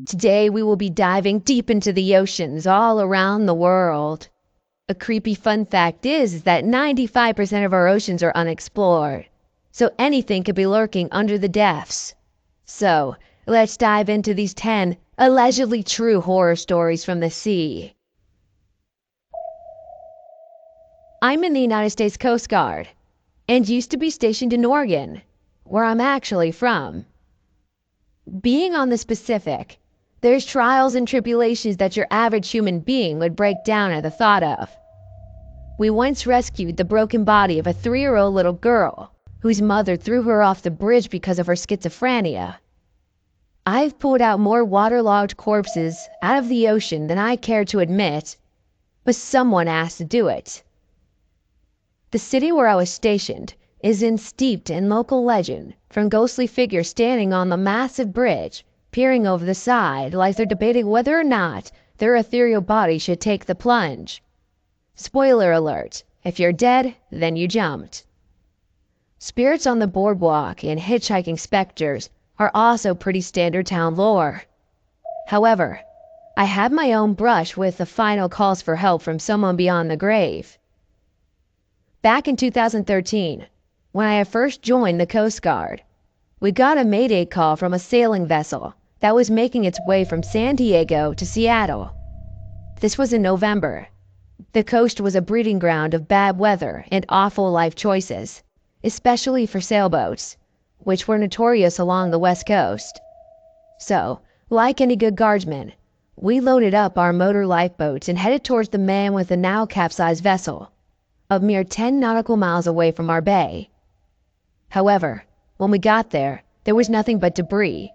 Today we will be diving deep into the oceans all around the world. A creepy fun fact is that 95% of our oceans are unexplored, so anything could be lurking under the depths. So, let's dive into these 10 allegedly true horror stories from the sea. I'm in the United States Coast Guard, and used to be stationed in Oregon, where I'm actually from. Being on the Pacific, there's trials and tribulations that your average human being would break down at the thought of. We once rescued the broken body of a 3-year-old little girl whose mother threw her off the bridge because of her schizophrenia. I've pulled out more waterlogged corpses out of the ocean than I care to admit, but someone asked to do it. The city where I was stationed is steeped in local legend, from ghostly figures standing on the massive bridge, peering over the side like they're debating whether or not their ethereal body should take the plunge. Spoiler alert, if you're dead, then you jumped. Spirits on the boardwalk and hitchhiking specters are also pretty standard town lore. However, I had my own brush with the final calls for help from someone beyond the grave. Back in 2013, when I first joined the Coast Guard, we got a mayday call from a sailing vessel that was making its way from San Diego to Seattle. This was in November. The coast was a breeding ground of bad weather and awful life choices, especially for sailboats, which were notorious along the West Coast. So, like any good guardsman, we loaded up our motor lifeboats and headed towards the man with the now capsized vessel, a mere 10 nautical miles away from our bay. However, when we got there was nothing but debris,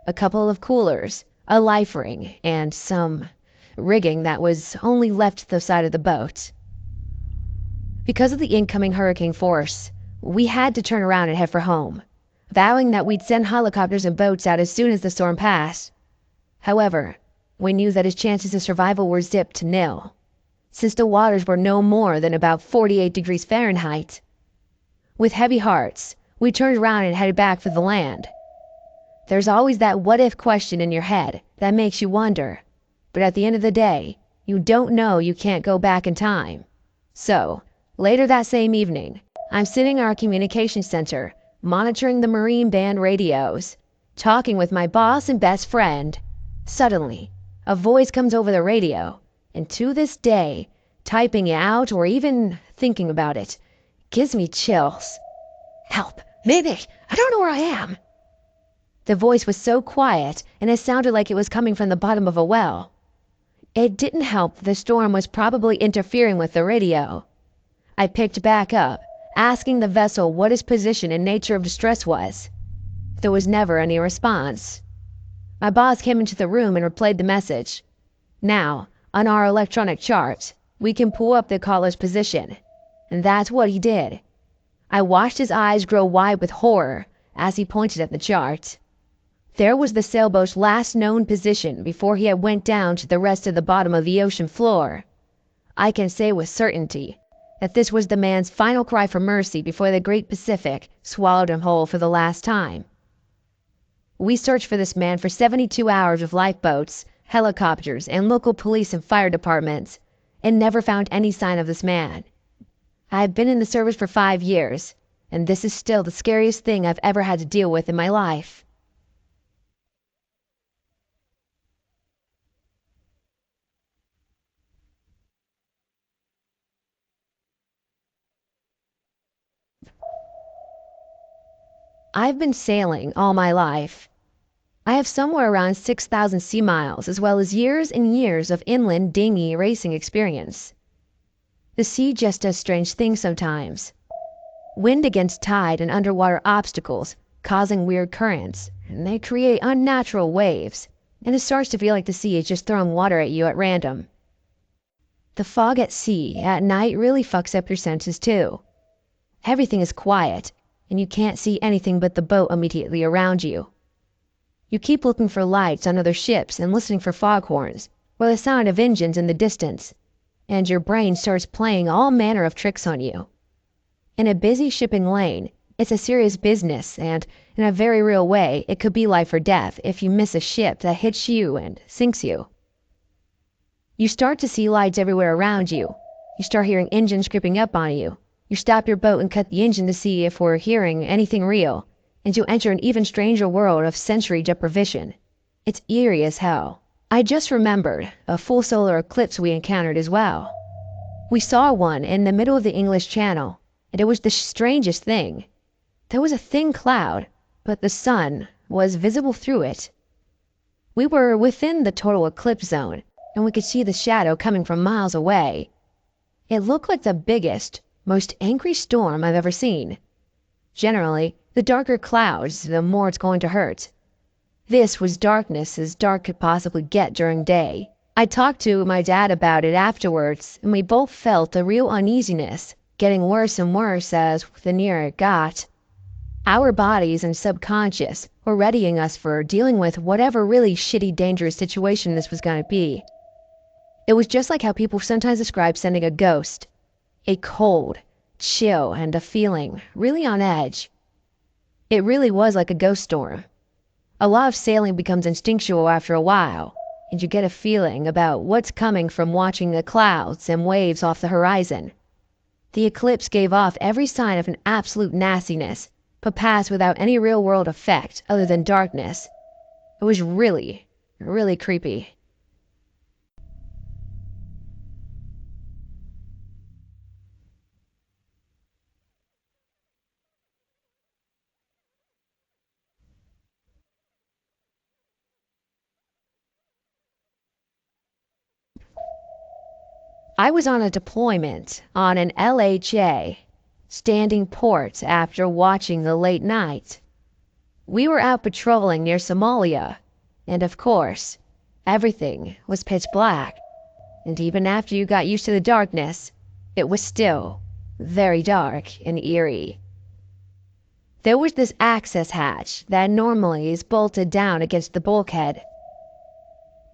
a couple of coolers, a life ring, and some rigging that was only left to the side of the boat. Because of the incoming hurricane force, we had to turn around and head for home, vowing that we'd send helicopters and boats out as soon as the storm passed. However, we knew that his chances of survival were zipped to nil, since the waters were no more than about 48 degrees Fahrenheit. With heavy hearts, we turned around and headed back for the land. There's always that what-if question in your head that makes you wonder, but at the end of the day, you don't know you can't go back in time. So, later that same evening, I'm sitting in our communications center, monitoring the Marine Band radios, talking with my boss and best friend. Suddenly, a voice comes over the radio, and to this day, typing it out or even thinking about it gives me chills. Help! Mayday! I don't know where I am! The voice was so quiet, and it sounded like it was coming from the bottom of a well. It didn't help that the storm was probably interfering with the radio. I picked back up, asking the vessel what its position and nature of distress was. There was never any response. My boss came into the room and replayed the message. Now, on our electronic chart, we can pull up the caller's position, and that's what he did. I watched his eyes grow wide with horror as he pointed at the chart. There was the sailboat's last known position before he had went down to the rest of the bottom of the ocean floor. I can say with certainty that this was the man's final cry for mercy before the Great Pacific swallowed him whole for the last time. We searched for this man for 72 hours with lifeboats, helicopters, and local police and fire departments, and never found any sign of this man. I have been in the service for 5 years, and this is still the scariest thing I've ever had to deal with in my life. I've been sailing all my life. I have somewhere around 6,000 sea miles, as well as years and years of inland dinghy racing experience. The sea just does strange things sometimes. Wind against tide and underwater obstacles causing weird currents, and they create unnatural waves, and it starts to feel like the sea is just throwing water at you at random. The fog at sea at night really fucks up your senses too. Everything is quiet, and you can't see anything but the boat immediately around you. You keep looking for lights on other ships and listening for foghorns, or the sound of engines in the distance, and your brain starts playing all manner of tricks on you. In a busy shipping lane, It's a serious business, and in a very real way, it could be life or death if you miss a ship that hits you and sinks you. You start to see lights everywhere around you. You start hearing engines creeping up on you. You stop your boat and cut the engine to see if we're hearing anything real, and you enter an even stranger world of sensory deprivation. It's eerie as hell. I just remembered a full solar eclipse we encountered as well. We saw one in the middle of the English Channel, and it was the strangest thing. There was a thin cloud, but the sun was visible through it. We were within the total eclipse zone, and we could see the shadow coming from miles away. It looked like the biggest, most angry storm I've ever seen. Generally, the darker clouds, the more it's going to hurt. This was darkness as dark could possibly get during day. I talked to my dad about it afterwards, and we both felt a real uneasiness, getting worse and worse as the nearer it got. Our bodies and subconscious were readying us for dealing with whatever really shitty, dangerous situation this was going to be. It was just like how people sometimes describe sending a ghost. A cold, chill, and a feeling really on edge. It really was like a ghost storm. A lot of sailing becomes instinctual after a while, and you get a feeling about what's coming from watching the clouds and waves off the horizon. The eclipse gave off every sign of an absolute nastiness, but passed without any real-world effect other than darkness. It was really, really creepy. I was on a deployment on an LHA, standing port after watching the late night. We were out patrolling near Somalia, and of course, everything was pitch black. And even after you got used to the darkness, it was still very dark and eerie. There was this access hatch that normally is bolted down against the bulkhead.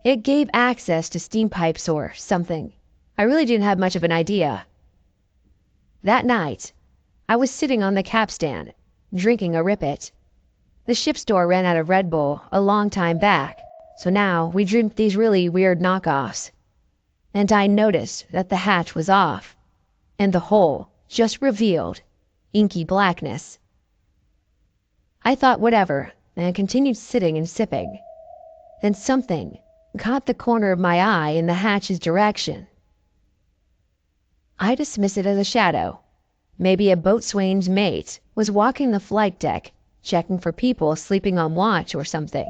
It gave access to steam pipes or something. I really didn't have much of an idea. That night, I was sitting on the capstan, drinking a Rip-It. The ship store ran out of Red Bull a long time back, so now we drank these really weird knockoffs. And I noticed that the hatch was off, and the hole just revealed inky blackness. I thought whatever, and continued sitting and sipping. Then something caught the corner of my eye in the hatch's direction. I dismissed it as a shadow. Maybe a boatswain's mate was walking the flight deck, checking for people sleeping on watch or something.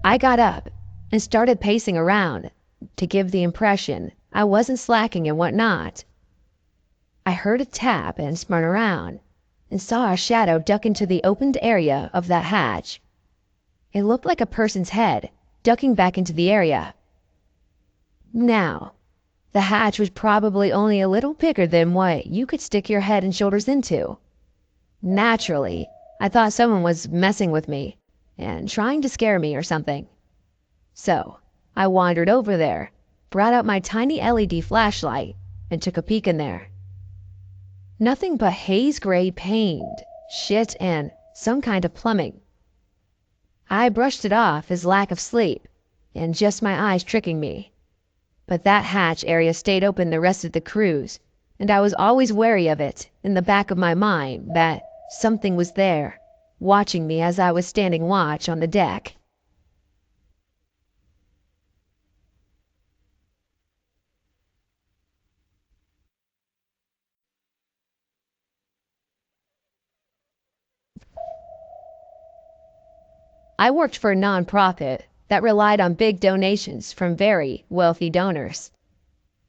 I got up and started pacing around to give the impression I wasn't slacking and whatnot. I heard a tap and spun around and saw a shadow duck into the opened area of that hatch. It looked like a person's head ducking back into the area. Now, the hatch was probably only a little bigger than what you could stick your head and shoulders into. Naturally, I thought someone was messing with me and trying to scare me or something. So, I wandered over there, brought out my tiny LED flashlight, and took a peek in there. Nothing but haze gray paint, shit, and some kind of plumbing. I brushed it off as lack of sleep and just my eyes tricking me. But that hatch area stayed open the rest of the cruise, and I was always wary of it in the back of my mind that something was there, watching me as I was standing watch on the deck. I worked for a nonprofit that relied on big donations from very wealthy donors.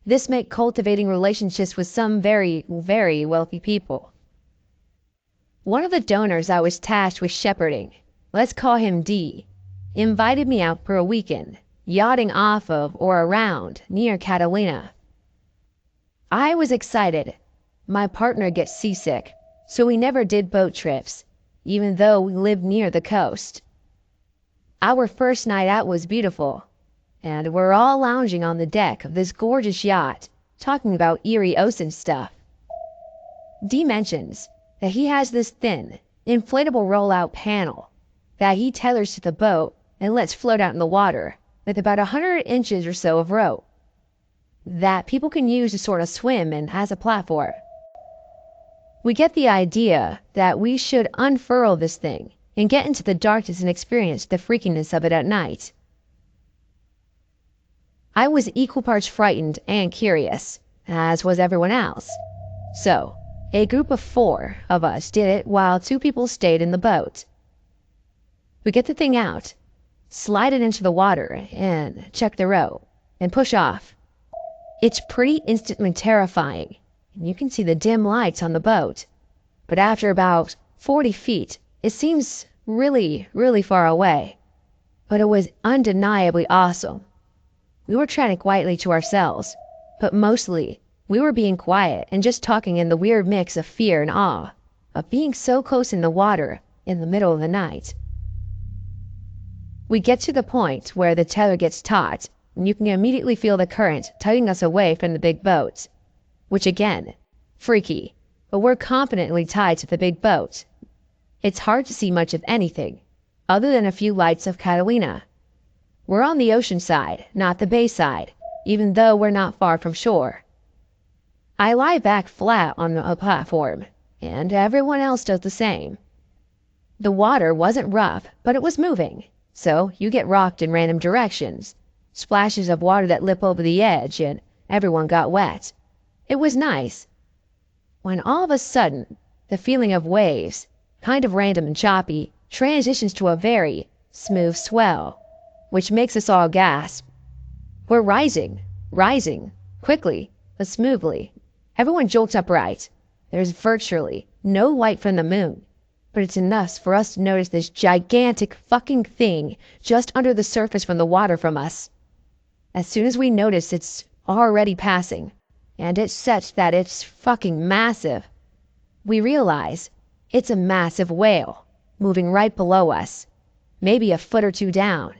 This meant cultivating relationships with some very, very wealthy people. One of the donors I was tasked with shepherding, let's call him D, invited me out for a weekend, yachting off of or around near Catalina. I was excited. My partner gets seasick, so we never did boat trips, even though we lived near the coast. Our first night out was beautiful, and we're all lounging on the deck of this gorgeous yacht, talking about eerie ocean stuff. D mentions that he has this thin, inflatable rollout panel that he tethers to the boat and lets float out in the water with about 100 inches or so of rope that people can use to sort of swim and as a platform. We get the idea that we should unfurl this thing and get into the darkness and experience the freakiness of it at night. I was equal parts frightened and curious, as was everyone else. So, a group of 4 of us did it while 2 people stayed in the boat. We get the thing out, slide it into the water, and check the rope, and push off. It's pretty instantly terrifying, and you can see the dim lights on the boat. But after about 40 feet, it seems really, really far away. But it was undeniably awesome. We were chatting quietly to ourselves, but mostly we were being quiet and just talking in the weird mix of fear and awe of being so close in the water in the middle of the night. We get to the point where the tether gets taut, and you can immediately feel the current tugging us away from the big boat, which again, freaky, but we're confidently tied to the big boat. It's hard to see much of anything, other than a few lights of Catalina. We're on the ocean side, not the bay side, even though we're not far from shore. I lie back flat on a platform, and everyone else does the same. The water wasn't rough, but it was moving, so you get rocked in random directions, splashes of water that lip over the edge, and everyone got wet. It was nice. When all of a sudden, the feeling of waves, kind of random and choppy, transitions to a very smooth swell, which makes us all gasp. We're rising, quickly, but smoothly. Everyone jolts upright. There's virtually no light from the moon, but it's enough for us to notice this gigantic fucking thing just under the surface from the water from us. As soon as we notice it's already passing, and it's such that it's fucking massive, we realize it's a massive whale moving right below us, maybe a foot or 2 down,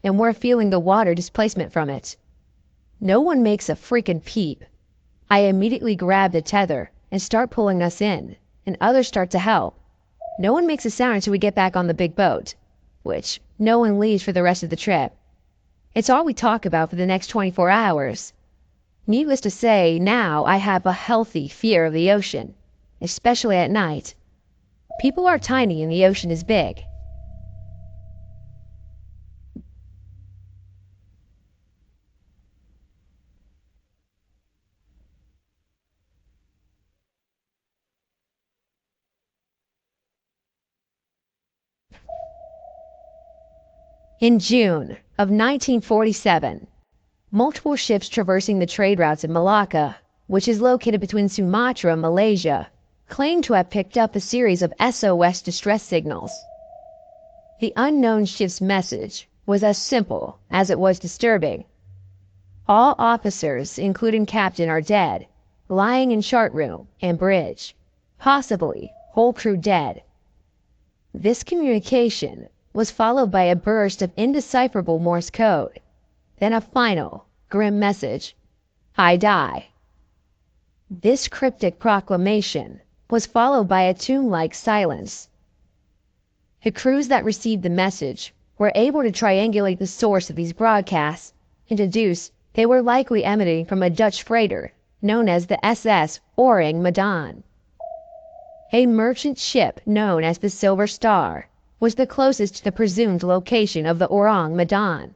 and we're feeling the water displacement from it. No one makes a freaking peep. I immediately grab the tether and start pulling us in, and others start to help. No one makes a sound until we get back on the big boat, which no one leaves for the rest of the trip. It's all we talk about for the next 24 hours. Needless to say, now I have a healthy fear of the ocean, especially at night. People are tiny and the ocean is big. In June of 1947, multiple ships traversing the trade routes in Malacca, which is located between Sumatra and Malaysia, claimed to have picked up a series of SOS distress signals. The unknown ship's message was as simple as it was disturbing. All officers, including captain, are dead, lying in chart room and bridge, possibly whole crew dead. This communication was followed by a burst of indecipherable Morse code, then a final, grim message, "I die." This cryptic proclamation was followed by a tomb-like silence. The crews that received the message were able to triangulate the source of these broadcasts and deduce they were likely emanating from a Dutch freighter known as the SS Orang Medan. A merchant ship known as the Silver Star was the closest to the presumed location of the Orang Medan,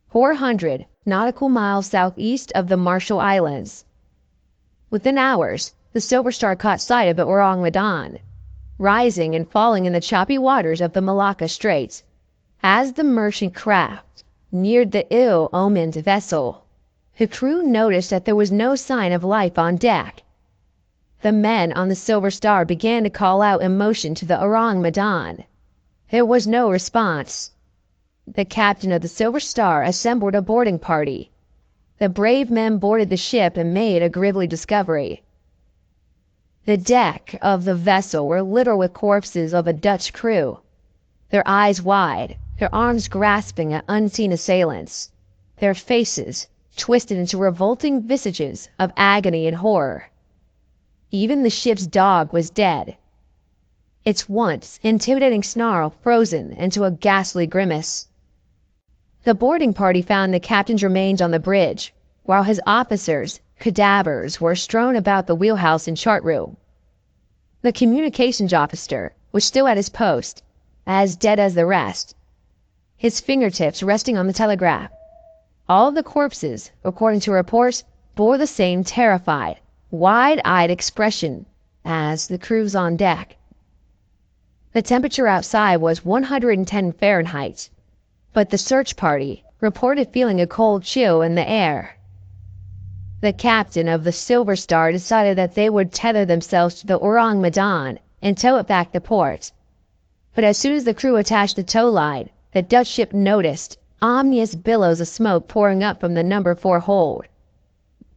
400 nautical miles southeast of the Marshall Islands. Within hours, the Silver Star caught sight of the Orang Medan, rising and falling in the choppy waters of the Malacca Straits. As the merchant craft neared the ill-omened vessel, the crew noticed that there was no sign of life on deck. The men on the Silver Star began to call out in motion to the Orang Medan. There was no response. The captain of the Silver Star assembled a boarding party. The brave men boarded the ship and made a grisly discovery. The deck of the vessel were littered with corpses of a Dutch crew, their eyes wide, their arms grasping at unseen assailants, their faces twisted into revolting visages of agony and horror. Even the ship's dog was dead, its once intimidating snarl frozen into a ghastly grimace. The boarding party found the captain's remains on the bridge, while his officers' cadavers were strewn about the wheelhouse and chart room. The communications officer was still at his post, as dead as the rest, his fingertips resting on the telegraph. All of the corpses, according to reports, bore the same terrified, wide-eyed expression as the crews on deck. The temperature outside was 110 Fahrenheit, but the search party reported feeling a cold chill in the air. The captain of the Silver Star decided that they would tether themselves to the Orang Medan and tow it back to port. But as soon as the crew attached the tow line, the Dutch ship noticed ominous billows of smoke pouring up from the number 4 hold.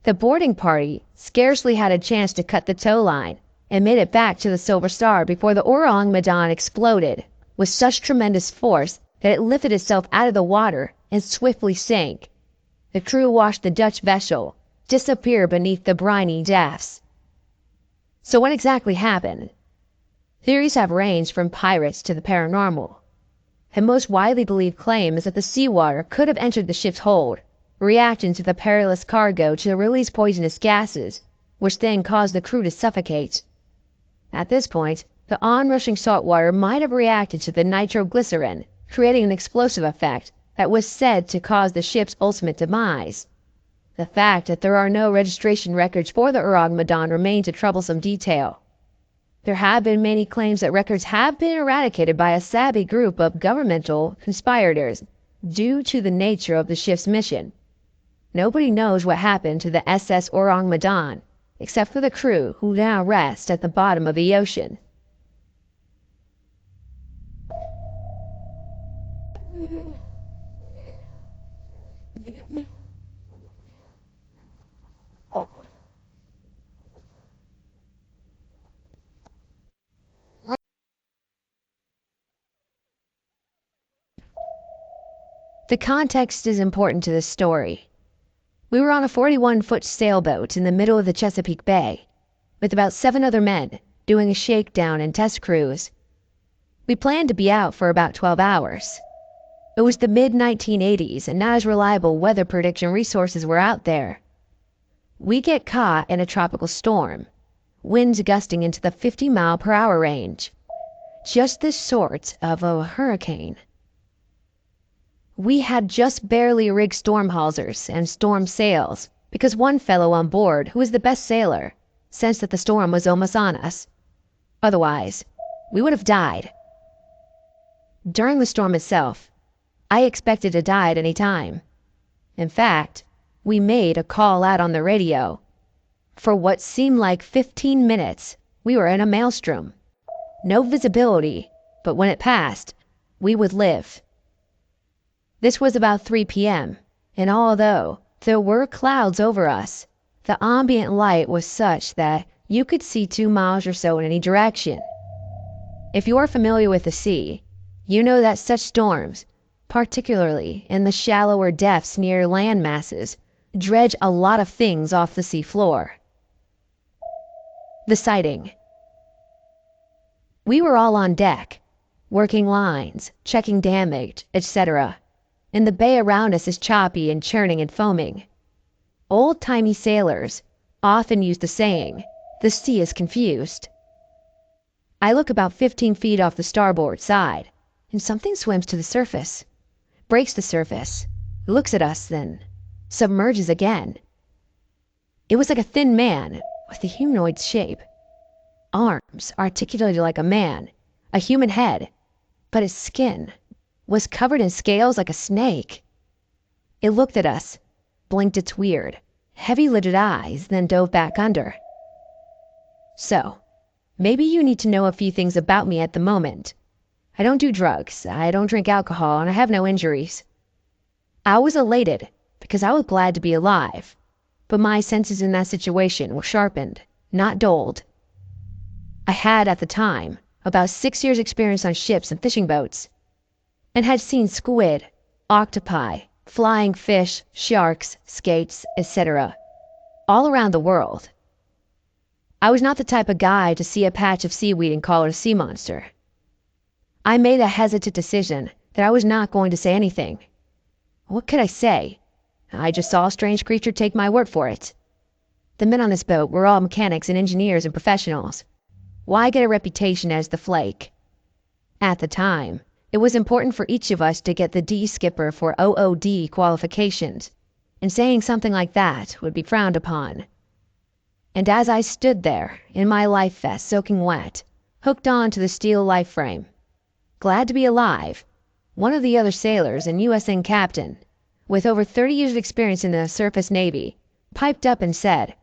The boarding party scarcely had a chance to cut the tow line and made it back to the Silver Star before the Orang Medan exploded with such tremendous force that it lifted itself out of the water and swiftly sank. The crew watched the Dutch vessel disappear beneath the briny depths. So what exactly happened? Theories have ranged from pirates to the paranormal. The most widely believed claim is that the seawater could have entered the ship's hold, reacting to the perilous cargo to release poisonous gases, which then caused the crew to suffocate. At this point, the onrushing saltwater might have reacted to the nitroglycerin, creating an explosive effect that was said to cause the ship's ultimate demise. The fact that there are no registration records for the Orang Medan remains a troublesome detail. There have been many claims that records have been eradicated by a savvy group of governmental conspirators due to the nature of the ship's mission. Nobody knows what happened to the SS Orang Medan, except for the crew who now rest at the bottom of the ocean. The context is important to this story. We were on a 41-foot sailboat in the middle of the Chesapeake Bay, with about 7 other men doing a shakedown and test cruise. We planned to be out for about 12 hours. It was the mid-1980s and not as reliable weather prediction resources were out there. We get caught in a tropical storm, winds gusting into the 50-mile-per-hour range. Just the sort of a hurricane. We had just barely rigged storm hawsers and storm sails because one fellow on board, who was the best sailor, sensed that the storm was almost on us. Otherwise, we would have died. During the storm itself, I expected to die at any time. In fact, we made a call out on the radio. For what seemed like 15 minutes, we were in a maelstrom. No visibility, but when it passed, we would live. This was about 3 p.m., and although there were clouds over us, the ambient light was such that you could see 2 miles or so in any direction. If you are familiar with the sea, you know that such storms, particularly in the shallower depths near land masses, dredge a lot of things off the sea floor. The sighting. We were all on deck, working lines, checking damage, etc., and the bay around us is choppy and churning and foaming. Old-timey sailors often use the saying, "The sea is confused." I look about 15 feet off the starboard side, and something swims to the surface, breaks the surface, looks at us, then submerges again. It was like a thin man with a humanoid shape. Arms articulated like a man, a human head, but his skin was covered in scales like a snake. It looked at us, blinked its weird, heavy-lidded eyes, then dove back under. So, maybe you need to know a few things about me at the moment. I don't do drugs, I don't drink alcohol, and I have no injuries. I was elated because I was glad to be alive, but my senses in that situation were sharpened, not dulled. I had, at the time, about 6 years' experience on ships and fishing boats, and had seen squid, octopi, flying fish, sharks, skates, etc., all around the world. I was not the type of guy to see a patch of seaweed and call it a sea monster. I made a hesitant decision that I was not going to say anything. What could I say? I just saw a strange creature, take my word for it. The men on this boat were all mechanics and engineers and professionals. Why get a reputation as the flake? At the time, it was important for each of us to get the D skipper for OOD qualifications, and saying something like that would be frowned upon. And as I stood there, in my life vest soaking wet, hooked on to the steel life frame, glad to be alive, one of the other sailors, an USN captain, with over 30 years of experience in the surface navy, piped up and said,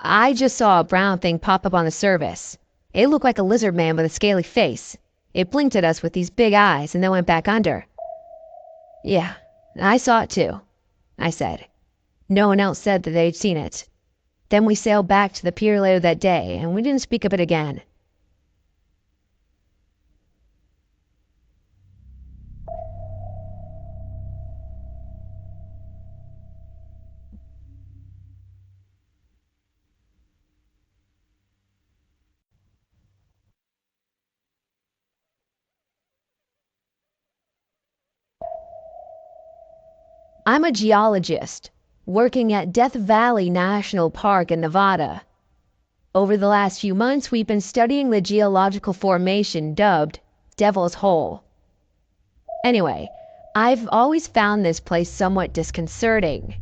"I just saw a brown thing pop up on the surface. It looked like a lizard man with a scaly face. It blinked at us with these big eyes and then went back under." "Yeah, I saw it too," I said. No one else said that they'd seen it. Then we sailed back to the pier later that day, and we didn't speak of it again. I'm a geologist working at Death Valley National Park in Nevada. Over the last few months, we've been studying the geological formation dubbed Devil's Hole. Anyway, I've always found this place somewhat disconcerting.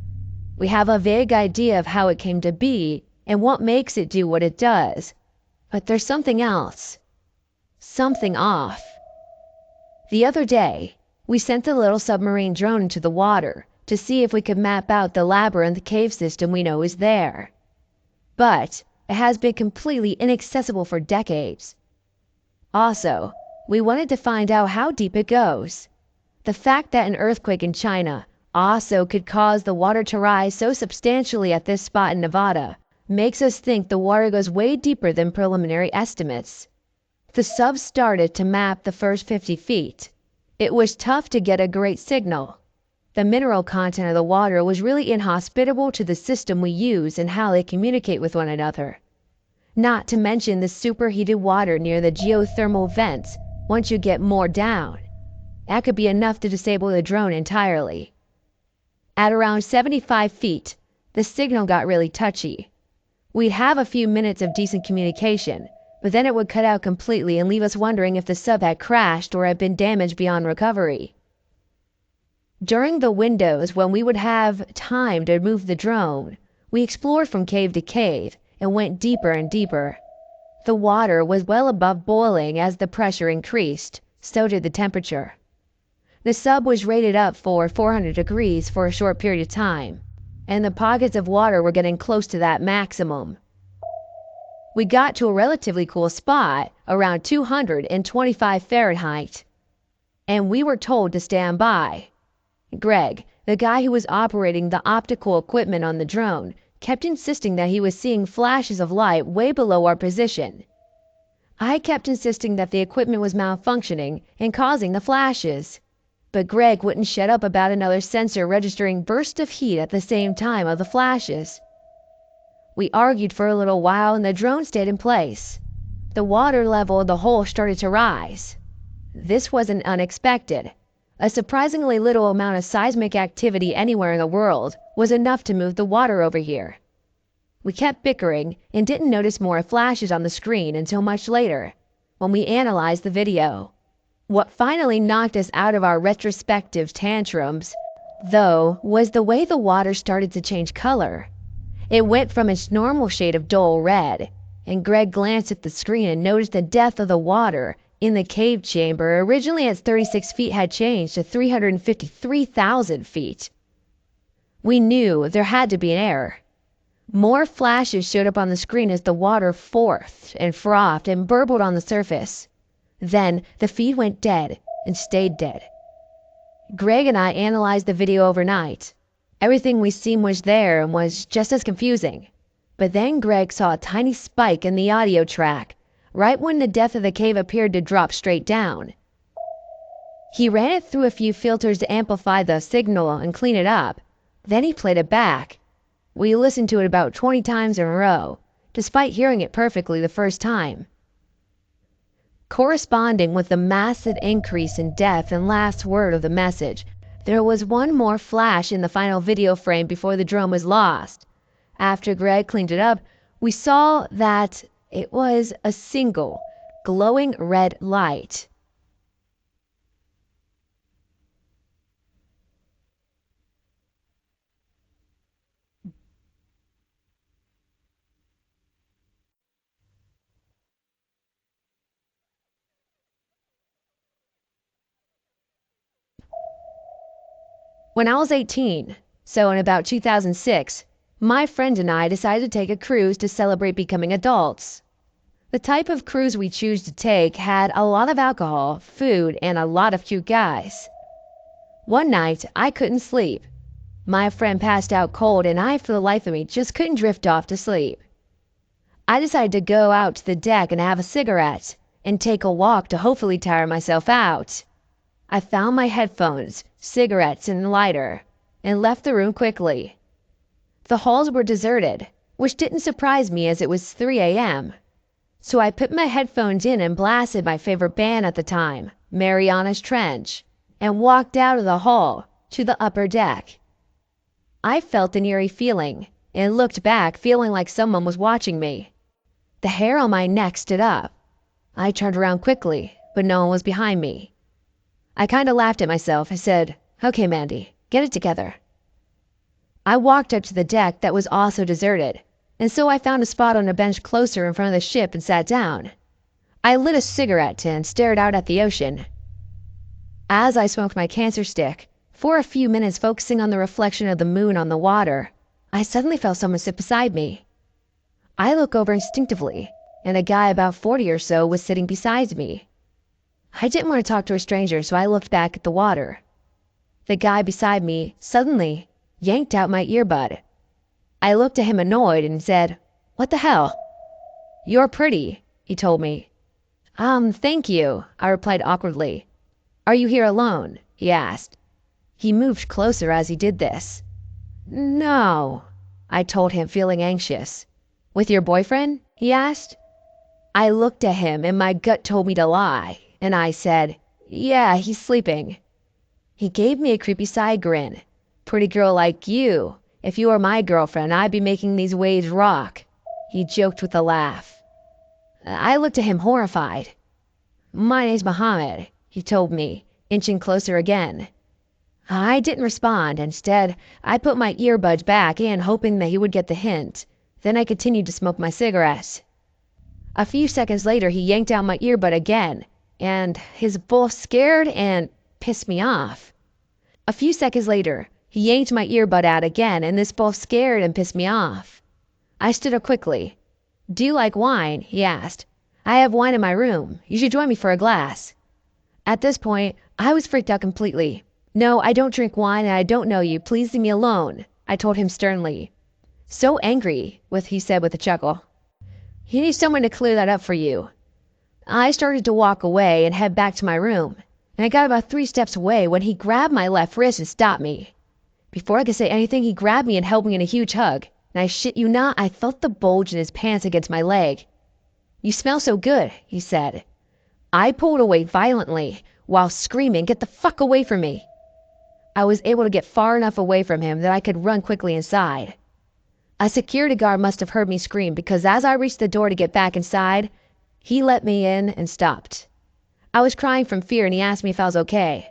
We have a vague idea of how it came to be and what makes it do what it does. But there's something else. Something off. The other day, we sent the little submarine drone into the water to see if we could map out the labyrinth cave system we know is there. But it has been completely inaccessible for decades. Also, we wanted to find out how deep it goes. The fact that an earthquake in China also could cause the water to rise so substantially at this spot in Nevada makes us think the water goes way deeper than preliminary estimates. The sub started to map the first 50 feet. It was tough to get a great signal. The mineral content of the water was really inhospitable to the system we use and how they communicate with one another. Not to mention the superheated water near the geothermal vents once you get more down. That could be enough to disable the drone entirely. At around 75 feet, the signal got really touchy. We'd have a few minutes of decent communication, but then it would cut out completely and leave us wondering if the sub had crashed or had been damaged beyond recovery. During the windows when we would have time to move the drone, we explored from cave to cave and went deeper and deeper. The water was well above boiling as the pressure increased, so did the temperature. The sub was rated up for 400 degrees for a short period of time, and the pockets of water were getting close to that maximum. We got to a relatively cool spot around 225 Fahrenheit, and we were told to stand by. Greg, the guy who was operating the optical equipment on the drone, kept insisting that he was seeing flashes of light way below our position. I kept insisting that the equipment was malfunctioning and causing the flashes, but Greg wouldn't shut up about another sensor registering bursts of heat at the same time of the flashes. We argued for a little while and the drone stayed in place. The water level of the hole started to rise. This wasn't unexpected. A surprisingly little amount of seismic activity anywhere in the world was enough to move the water over here. We kept bickering and didn't notice more flashes on the screen until much later, when we analyzed the video. What finally knocked us out of our retrospective tantrums, though, was the way the water started to change color. It went from its normal shade of dull red, and Greg glanced at the screen and noticed the depth of the water in the cave chamber, originally at 36 feet, had changed to 353,000 feet. We knew there had to be an error. More flashes showed up on the screen as the water frothed and burbled on the surface. Then the feed went dead and stayed dead. Greg and I analyzed the video overnight. Everything we seen was there and was just as confusing. But then Greg saw a tiny spike in the audio track, right when the depth of the cave appeared to drop straight down. He ran it through a few filters to amplify the signal and clean it up. Then he played it back. We listened to it about 20 times in a row, despite hearing it perfectly the first time. Corresponding with the massive increase in depth and last word of the message, there was one more flash in the final video frame before the drone was lost. After Greg cleaned it up, we saw that it was a single, glowing red light. When I was 18, so in about 2006, my friend and I decided to take a cruise to celebrate becoming adults. The type of cruise we chose to take had a lot of alcohol, food, and a lot of cute guys. One night, I couldn't sleep. My friend passed out cold and I, for the life of me, just couldn't drift off to sleep. I decided to go out to the deck and have a cigarette and take a walk to hopefully tire myself out. I found my headphones, cigarettes, and lighter, and left the room quickly. The halls were deserted, which didn't surprise me as it was 3 a.m. So I put my headphones in and blasted my favorite band at the time, Mariana's Trench, and walked out of the hall to the upper deck. I felt an eerie feeling and looked back feeling like someone was watching me. The hair on my neck stood up. I turned around quickly, but no one was behind me. I kind of laughed at myself and said, "Okay, Mandy, get it together." I walked up to the deck that was also deserted, and so I found a spot on a bench closer in front of the ship and sat down. I lit a cigarette and stared out at the ocean. As I smoked my cancer stick, for a few minutes focusing on the reflection of the moon on the water, I suddenly felt someone sit beside me. I looked over instinctively, and a guy about 40 or so was sitting beside me. I didn't want to talk to a stranger, so I looked back at the water. The guy beside me suddenly yanked out my earbud. I looked at him annoyed and said, "What the hell?" "You're pretty," he told me. Thank you," I replied awkwardly. "Are you here alone?" he asked. He moved closer as he did this. "No," I told him, feeling anxious. "With your boyfriend?" he asked. I looked at him and my gut told me to lie, and I said, "Yeah, he's sleeping." He gave me a creepy side grin. "Pretty girl like you. If you were my girlfriend, I'd be making these waves rock," he joked with a laugh. I looked at him horrified. "My name's Mohammed," he told me, inching closer again. I didn't respond. Instead, I put my earbuds back in, hoping that he would get the hint. Then I continued to smoke my cigarette. A few seconds later, he yanked out my earbud again, and his both scared and pissed me off. A few seconds later, he yanked my earbud out again, and this both scared and pissed me off. I stood up quickly. "Do you like wine?" he asked. "I have wine in my room. You should join me for a glass." At this point, I was freaked out completely. "No, I don't drink wine and I don't know you. Please leave me alone," I told him sternly. "So angry," he said with a chuckle. "He needs someone to clear that up for you." I started to walk away and head back to my room, and I got about 3 steps away when he grabbed my left wrist and stopped me. Before I could say anything, he grabbed me and held me in a huge hug, and I shit you not, I felt the bulge in his pants against my leg. "You smell so good," he said. I pulled away violently while screaming, "Get the fuck away from me." I was able to get far enough away from him that I could run quickly inside. A security guard must have heard me scream because as I reached the door to get back inside, he let me in and stopped. I was crying from fear and he asked me if I was okay.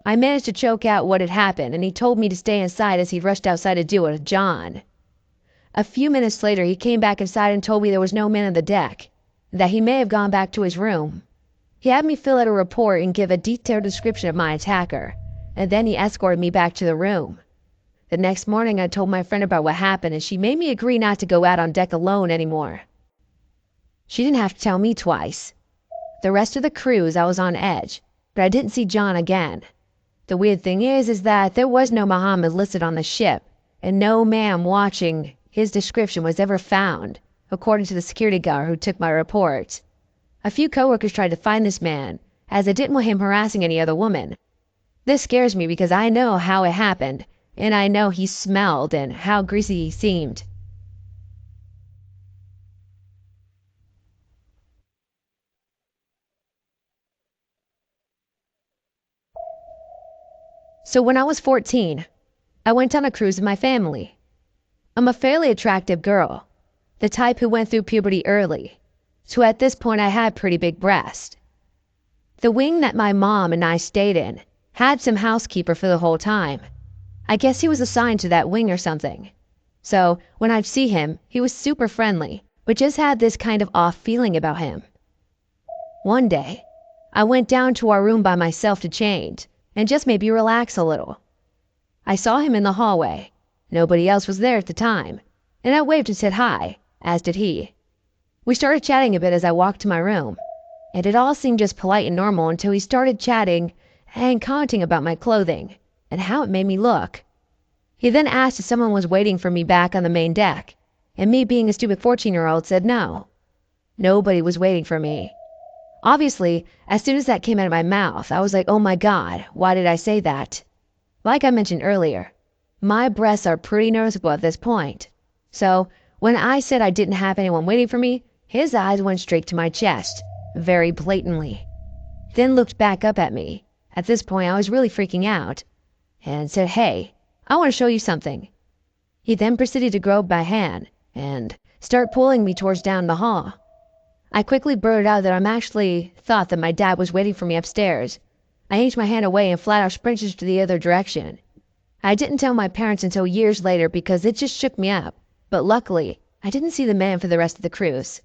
I managed to choke out what had happened and he told me to stay inside as he rushed outside to deal with John. A few minutes later, he came back inside and told me there was no man on the deck, that he may have gone back to his room. He had me fill out a report and give a detailed description of my attacker, and then he escorted me back to the room. The next morning, I told my friend about what happened and she made me agree not to go out on deck alone anymore. She didn't have to tell me twice. The rest of the cruise, I was on edge, but I didn't see John again. The weird thing is that there was no Muhammad listed on the ship, and no man watching his description was ever found, according to the security guard who took my report. A few coworkers tried to find this man, as they didn't want him harassing any other woman. This scares me because I know how it happened, and I know he smelled and how greasy he seemed. So when I was 14, I went on a cruise with my family. I'm a fairly attractive girl, the type who went through puberty early, so at this point I had pretty big breasts. The wing that my mom and I stayed in had some housekeeper for the whole time. I guess he was assigned to that wing or something. So when I'd see him, he was super friendly, but just had this kind of off feeling about him. One day, I went down to our room by myself to change and just maybe relax a little. I saw him in the hallway. Nobody else was there at the time, and I waved and said hi, as did he. We started chatting a bit as I walked to my room, and it all seemed just polite and normal until he started chatting and commenting about my clothing and how it made me look. He then asked if someone was waiting for me back on the main deck, and me being a stupid 14-year-old said no. Nobody was waiting for me. Obviously, as soon as that came out of my mouth, I was like, oh my God, why did I say that? Like I mentioned earlier, my breasts are pretty noticeable at this point. So when I said I didn't have anyone waiting for me, his eyes went straight to my chest, very blatantly. Then looked back up at me. At this point, I was really freaking out, and said, hey, I want to show you something. He then proceeded to grab my hand and start pulling me towards down the hall. I quickly blurted out that I actually thought that my dad was waiting for me upstairs. I yanked my hand away and flat out sprinted to the other direction. I didn't tell my parents until years later because it just shook me up, but luckily, I didn't see the man for the rest of the cruise.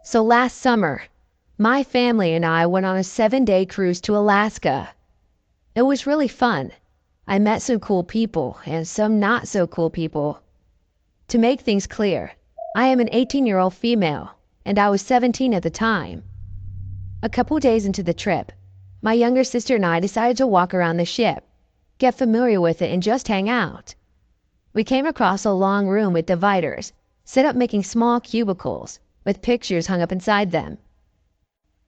So last summer, my family and I went on a 7-day cruise to Alaska. It was really fun. I met some cool people and some not so cool people. To make things clear, I am an 18-year-old female, and I was 17 at the time. A couple days into the trip, my younger sister and I decided to walk around the ship, get familiar with it, and just hang out. We came across a long room with dividers, set up making small cubicles, with pictures hung up inside them.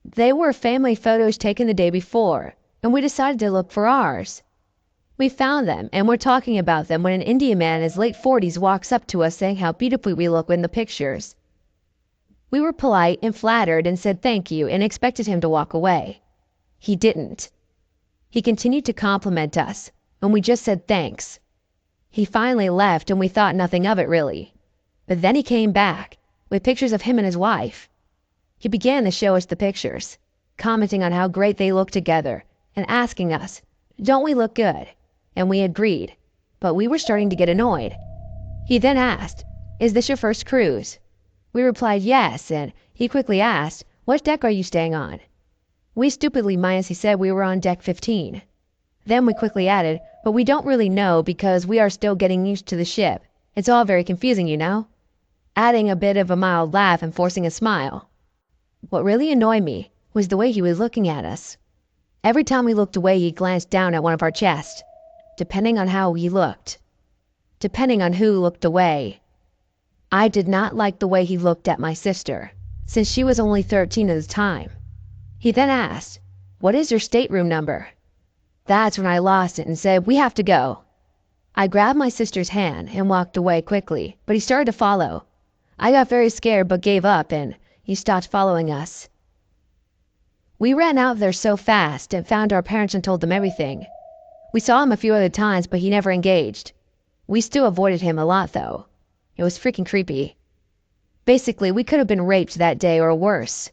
They were family photos taken the day before, and we decided to look for ours. We found them and were talking about them when an Indian man in his late 40s walks up to us saying how beautifully we look in the pictures. We were polite and flattered and said thank you and expected him to walk away. He didn't. He continued to compliment us, and we just said thanks. He finally left and we thought nothing of it really. But then he came back with pictures of him and his wife. He began to show us the pictures, commenting on how great they looked together and asking us, don't we look good? And we agreed, but we were starting to get annoyed. He then asked, is this your first cruise? We replied yes, and he quickly asked, what deck are you staying on? We stupidly minus he said we were on deck 15. Then we quickly added, but we don't really know because we are still getting used to the ship. It's all very confusing, you know? Adding a bit of a mild laugh and forcing a smile. What really annoyed me was the way he was looking at us. Every time we looked away, he glanced down at one of our chests, depending on how he looked, depending on who looked away. I did not like the way he looked at my sister, since she was only 13 at the time. He then asked, what is your stateroom number? That's when I lost it and said, we have to go. I grabbed my sister's hand and walked away quickly, but he started to follow. I got very scared but gave up and he stopped following us. We ran out there so fast and found our parents and told them everything. We saw him a few other times, but he never engaged. We still avoided him a lot, though. It was freaking creepy. Basically, we could have been raped that day or worse.